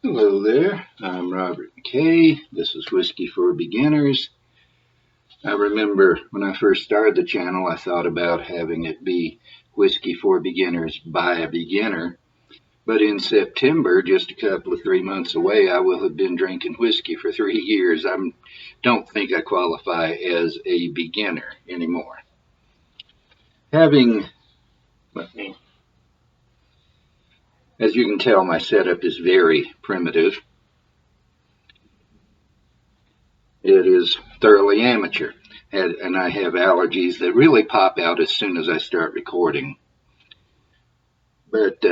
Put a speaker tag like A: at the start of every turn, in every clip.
A: Hello there, I'm Robert McKay. This is Whiskey for Beginners. I remember when I first started the channel, I thought about having it be Whiskey for Beginners by a beginner. But in September, just a couple of 3 months away, I will have been drinking whiskey for 3 years. I don't think I qualify as a beginner anymore. As you can tell, my setup is very primitive. It is thoroughly amateur, and I have allergies that really pop out as soon as I start recording. But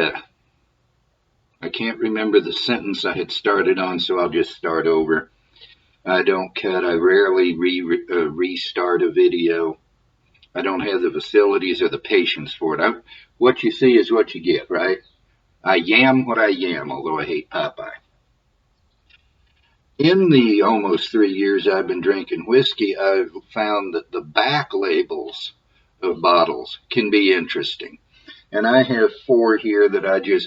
A: I can't remember the sentence I had started on, so I'll just start over. I don't cut. I rarely restart a video. I don't have the facilities or the patience for it. What you see is what you get, right? I yam what I yam, although I hate Popeye. In the almost 3 years I've been drinking whiskey, I've found that the back labels of bottles can be interesting. And I have four here that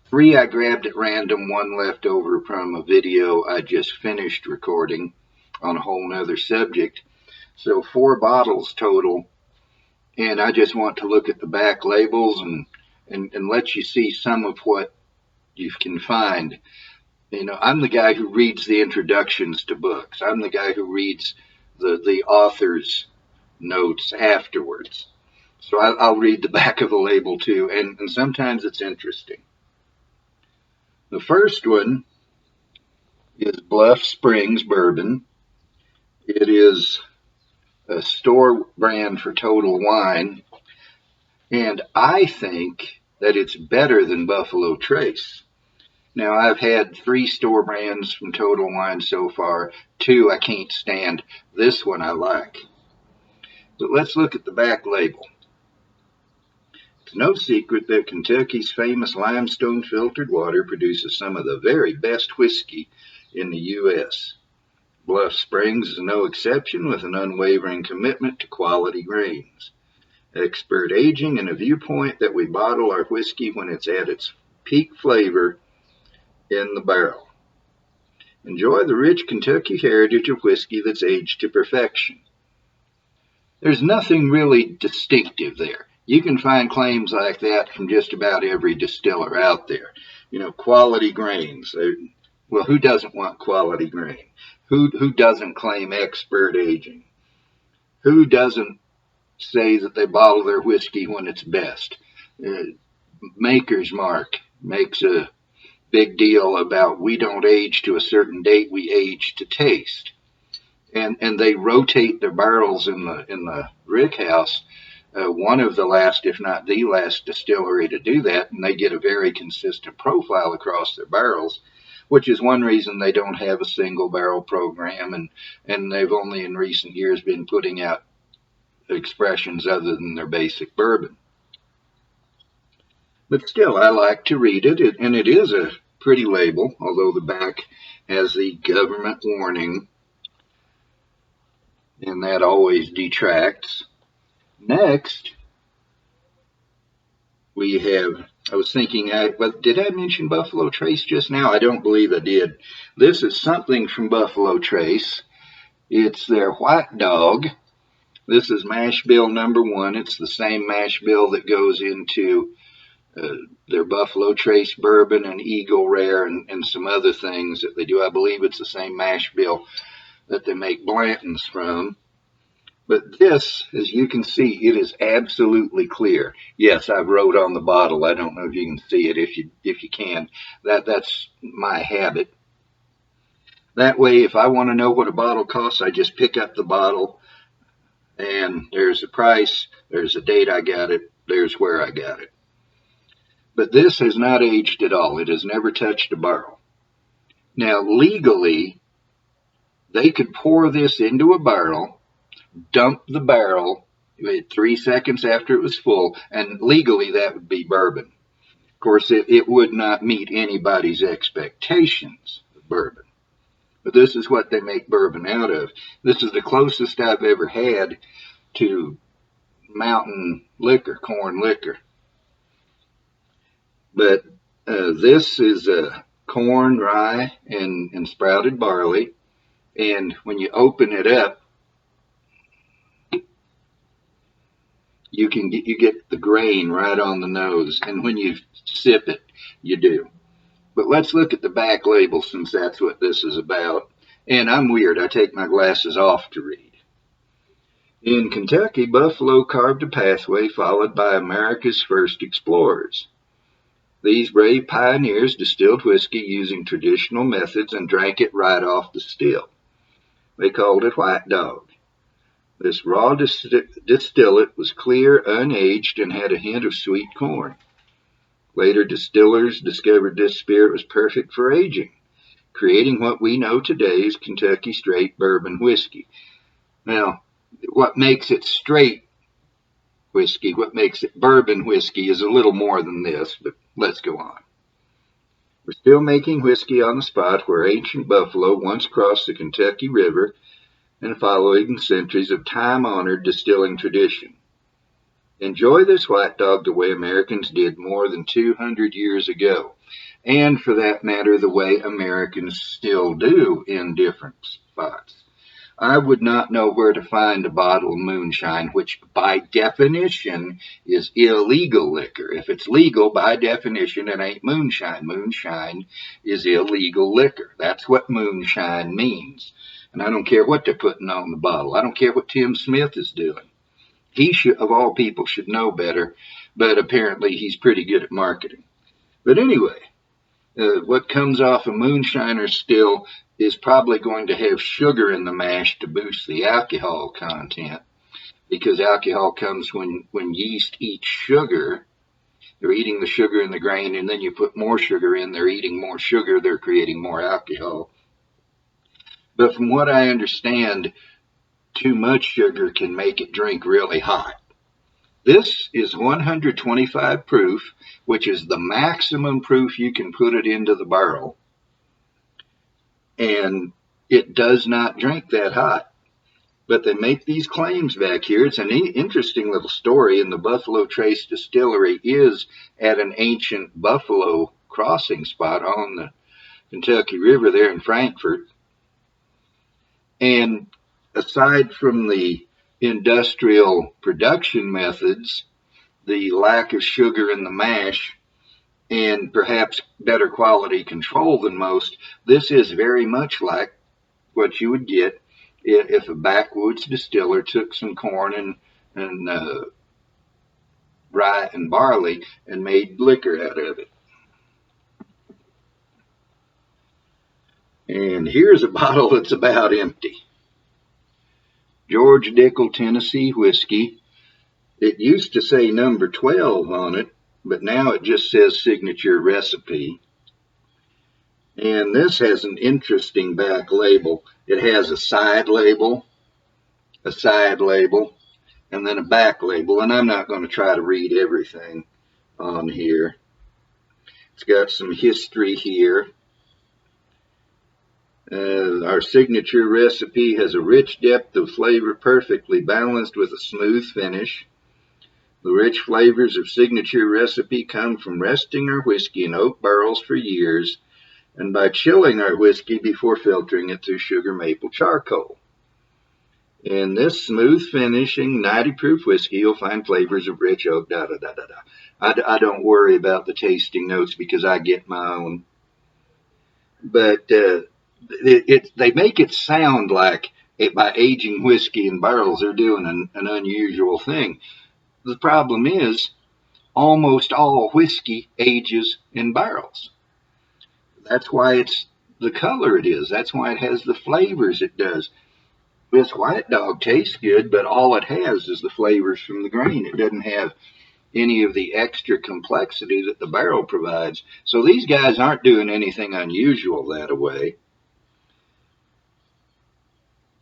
A: three I grabbed at random, one left over from a video I just finished recording on a whole nother subject. So 4 bottles total. And I just want to look at the back labels and let you see some of what you can find. You know, I'm the guy who reads the introductions to books. I'm the guy who reads the author's notes afterwards. So I'll read the back of a label too, and sometimes it's interesting. The first one is Bluff Springs Bourbon. It is a store brand for Total Wine, and I think that it's better than Buffalo Trace. Now, I've had 3 store brands from Total Wine so far. 2 I can't stand. This one I like. But let's look at the back label. It's no secret that Kentucky's famous limestone filtered water produces some of the very best whiskey in the U.S. Bluff Springs is no exception, with an unwavering commitment to quality grains, expert aging, and a viewpoint that we bottle our whiskey when it's at its peak flavor in the barrel. Enjoy the rich Kentucky heritage of whiskey that's aged to perfection. There's nothing really distinctive there. You can find claims like that from just about every distiller out there. You know, quality grains. Well, who doesn't want quality grain? Who doesn't claim expert aging? Who doesn't say that they bottle their whiskey when it's best? Maker's Mark makes a big deal about we don't age to a certain date, we age to taste. And they rotate their barrels in the rick house. One of the last, if not the last distillery to do that, and they get a very consistent profile across their barrels, which is one reason they don't have a single barrel program, and they've only in recent years been putting out expressions other than their basic bourbon. But still, I like to read it, and it is a pretty label, although the back has the government warning, and that always detracts. Next, we have, I was thinking, did I mention Buffalo Trace just now? I don't believe I did. This is something from Buffalo Trace. It's their White Dog. This is mash bill number 1. It's the same mash bill that goes into their Buffalo Trace bourbon and Eagle Rare and some other things that they do. I believe it's the same mash bill that they make Blanton's from. But this, as you can see, it is absolutely clear. Yes, I wrote on the bottle. I don't know if you can see it. If you can, that's my habit. That way, if I want to know what a bottle costs, I just pick up the bottle, and there's a price, there's a date I got it, there's where I got it. But this has not aged at all. It has never touched a barrel. Now, legally, they could pour this into a barrel, dump the barrel 3 seconds after it was full, and legally that would be bourbon. Of course, it would not meet anybody's expectations of bourbon. But this is what they make bourbon out of. This is the closest I've ever had to mountain liquor, corn liquor. But this is corn, rye, and sprouted barley. And when you open it up, you get the grain right on the nose. And when you sip it, you do. But let's look at the back label since that's what this is about. And I'm weird. I take my glasses off to read. In Kentucky, Buffalo carved a pathway followed by America's first explorers. These brave pioneers distilled whiskey using traditional methods and drank it right off the still. They called it White Dog. This raw distillate was clear, unaged, and had a hint of sweet corn. Later distillers discovered this spirit was perfect for aging, creating what we know today as Kentucky Straight Bourbon Whiskey. Now, what makes it straight whiskey, what makes it bourbon whiskey, is a little more than this, but let's go on. We're still making whiskey on the spot where ancient Buffalo once crossed the Kentucky River and following centuries of time-honored distilling tradition. Enjoy this White Dog the way Americans did more than 200 years ago, and for that matter, the way Americans still do in different spots. I would not know where to find a bottle of moonshine, which by definition is illegal liquor. If it's legal, by definition, it ain't moonshine. Moonshine is illegal liquor. That's what moonshine means. And I don't care what they're putting on the bottle. I don't care what Tim Smith is doing. He should, of all people, should know better, but apparently he's pretty good at marketing. But anyway, what comes off a moonshiner still is probably going to have sugar in the mash to boost the alcohol content, because alcohol comes when yeast eats sugar. They're eating the sugar in the grain, and then you put more sugar in. They're eating more sugar. They're creating more alcohol. But from what I understand, too much sugar can make it drink really hot. This is 125 proof, which is the maximum proof you can put it into the barrel. And it does not drink that hot. But they make these claims back here. It's an interesting little story, and the Buffalo Trace Distillery is at an ancient buffalo crossing spot on the Kentucky River there in Frankfort. And aside from the industrial production methods, the lack of sugar in the mash, and perhaps better quality control than most, this is very much like what you would get if a backwoods distiller took some corn and rye and barley and made liquor out of it. And here's a bottle that's about empty. George Dickel Tennessee Whiskey. It used to say number 12 on it, but now it just says signature recipe. And this has an interesting back label. It has a side label, and then a back label. And I'm not going to try to read everything on here. It's got some history here. Our signature recipe has a rich depth of flavor perfectly balanced with a smooth finish. The rich flavors of signature recipe come from resting our whiskey in oak barrels for years and by chilling our whiskey before filtering it through sugar maple charcoal. In this smooth finishing 90 proof whiskey, you'll find flavors of rich oak, I don't worry about the tasting notes because I get my own. But they make it sound like by aging whiskey in barrels, they're doing an unusual thing. The problem is almost all whiskey ages in barrels. That's why it's the color it is. That's why it has the flavors it does. This White Dog tastes good, but all it has is the flavors from the grain. It doesn't have any of the extra complexity that the barrel provides. So these guys aren't doing anything unusual that way.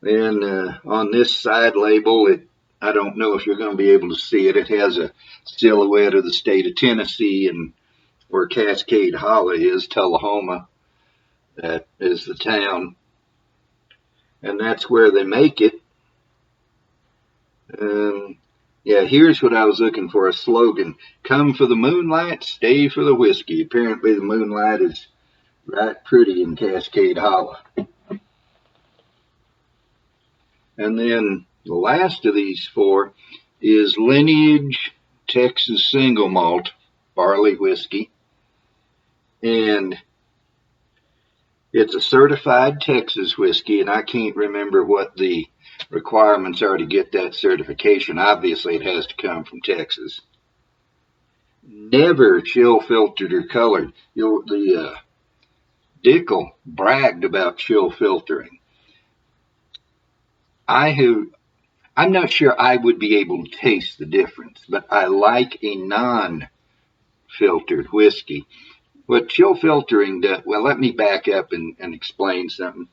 A: And on this side label, I don't know if you're going to be able to see it. It has a silhouette of the state of Tennessee and where Cascade Hollow is, Tullahoma. That is the town. And that's where they make it. Yeah, here's what I was looking for, a slogan. Come for the moonlight, stay for the whiskey. Apparently the moonlight right pretty in Cascade Hollow. And then the last of these four is Lineage Texas Single Malt Barley Whiskey. And it's a certified Texas whiskey, and I can't remember what the requirements are to get that certification. Obviously, it has to come from Texas. Never chill filtered or colored. The Dickel bragged about chill filtering. I'm not sure I would be able to taste the difference, but I like a non-filtered whiskey. What chill filtering does, well, let me back up and explain something.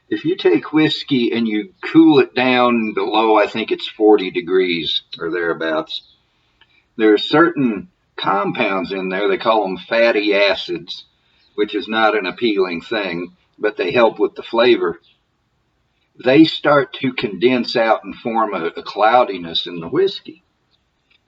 A: If you take whiskey and you cool it down below, I think it's 40 degrees or thereabouts, there are certain compounds in there, they call them fatty acids, which is not an appealing thing, but they help with the flavor. They start to condense out and form a cloudiness in the whiskey.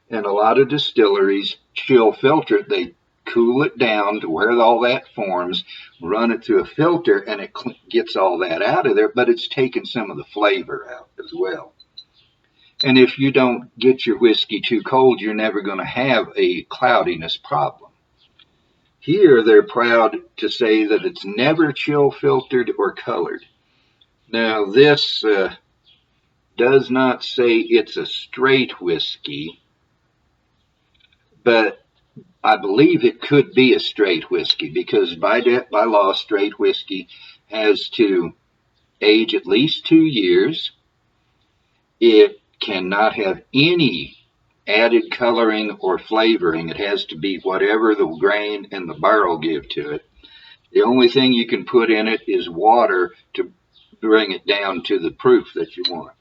A: And a lot of distilleries chill filter it. They cool it down to where all that forms, run it through a filter, and it gets all that out of there, but it's taken some of the flavor out as well. And if you don't get your whiskey too cold, you're never going to have a cloudiness problem. Here, they're proud to say that it's never chill filtered or colored. Now, this does not say it's a straight whiskey, but I believe it could be a straight whiskey because by law, straight whiskey has to age at least 2 years. It cannot have any added coloring or flavoring. It has to be whatever the grain and the barrel give to it. The only thing you can put in it is water to bring it down to the proof that you want.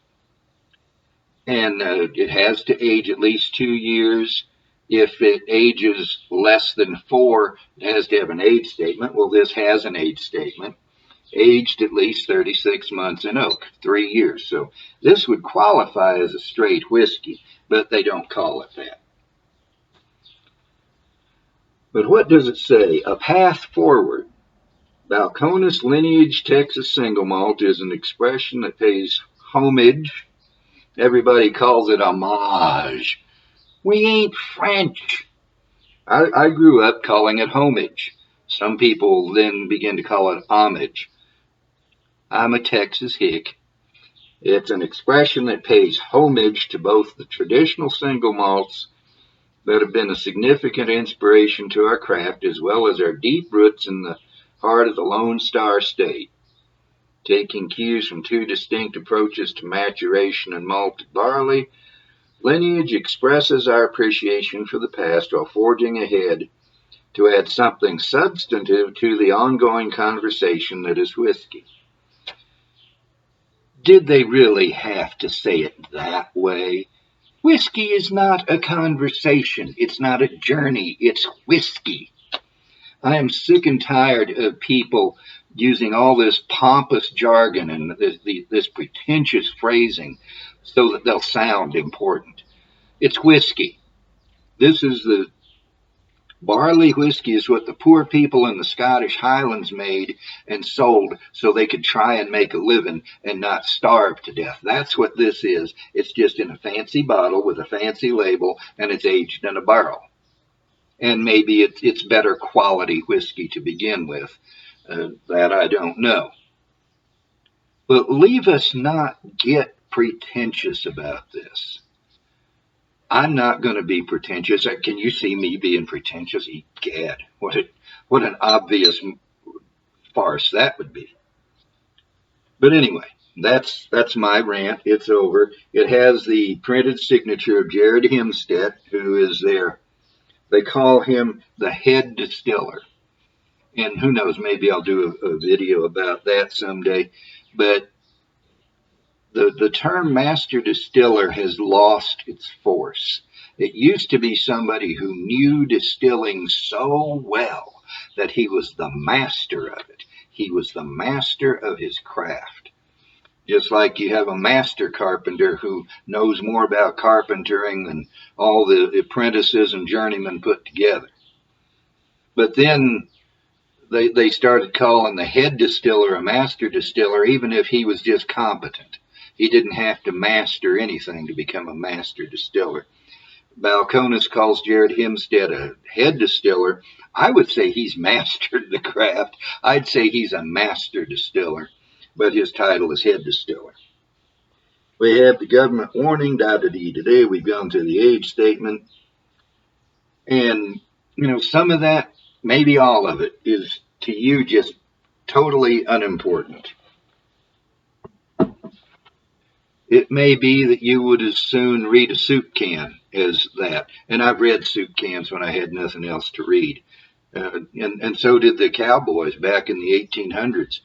A: And it has to age at least 2 years. If it ages less than 4, it has to have an age statement. Well, this has an age statement. Aged at least 36 months in oak, 3 years. So this would qualify as a straight whiskey, but they don't call it that. But what does it say? A path forward. Balcones Lineage Texas Single Malt is an expression that pays homage. Everybody calls it homage. We ain't French. I grew up calling it homage. Some people then begin to call it homage. I'm a Texas hick. It's an expression that pays homage to both the traditional single malts that have been a significant inspiration to our craft, as well as our deep roots in the heart of the Lone Star State. Taking cues from two distinct approaches to maturation and malted barley, Lineage expresses our appreciation for the past while forging ahead to add something substantive to the ongoing conversation that is whiskey. Did they really have to say it that way? Whiskey is not a conversation. It's not a journey. It's whiskey. I am sick and tired of people using all this pompous jargon and this pretentious phrasing so that they'll sound important. It's whiskey. This is the barley whiskey is what the poor people in the Scottish Highlands made and sold so they could try and make a living and not starve to death. That's what this is. It's just in a fancy bottle with a fancy label, and it's aged in a barrel. And maybe it's better quality whiskey to begin with. That I don't know. But leave us not get pretentious about this. I'm not going to be pretentious. Can you see me being pretentious? Egad, what an obvious farce that would be. But anyway, that's my rant. It's over. It has the printed signature of Jared Hemstedt, who is they call him the head distiller. And who knows, maybe I'll do a video about that someday. But the term master distiller has lost its force. It used to be somebody who knew distilling so well that he was the master of it. He was the master of his craft. Just like you have a master carpenter who knows more about carpentering than all the apprentices and journeymen put together. But then they started calling the head distiller a master distiller, even if he was just competent. He didn't have to master anything to become a master distiller. Balcones calls Jared Hempstead a head distiller. I would say he's mastered the craft. I'd say he's a master distiller, but his title is head distiller. We have the government warning, today. We've gone to the age statement. And, some of that, maybe all of it, is to you just totally unimportant. It may be that you would as soon read a soup can as that. And I've read soup cans when I had nothing else to read. And so did the cowboys back in the 1800s.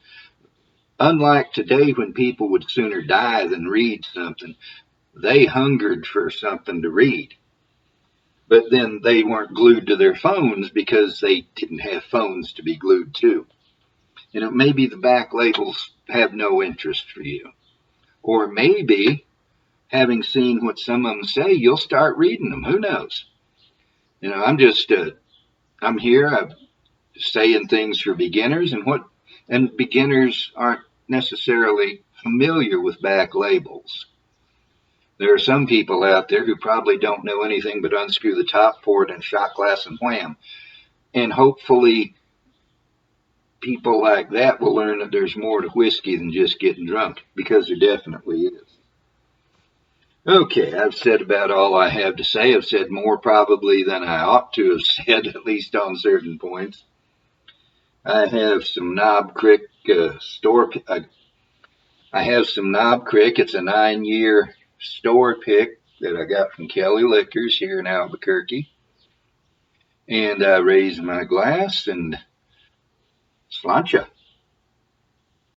A: Unlike today, when people would sooner die than read something, they hungered for something to read. But then they weren't glued to their phones because they didn't have phones to be glued to. Maybe the back labels have no interest for you. Or maybe, having seen what some of them say, you'll start reading them. Who knows? I'm here. I'm saying things for beginners, and beginners aren't necessarily familiar with back labels. There are some people out there who probably don't know anything but unscrew the top, pour it in a shot glass, and wham. And hopefully people like that will learn that there's more to whiskey than just getting drunk, because there definitely is. Okay, I've said about all I have to say. I've said more probably than I ought to have said, at least on certain points. I have some Knob Creek I have some Knob Creek. It's a 9-year store pick that I got from Kelly Liquors here in Albuquerque. And I raise my glass and sláinte.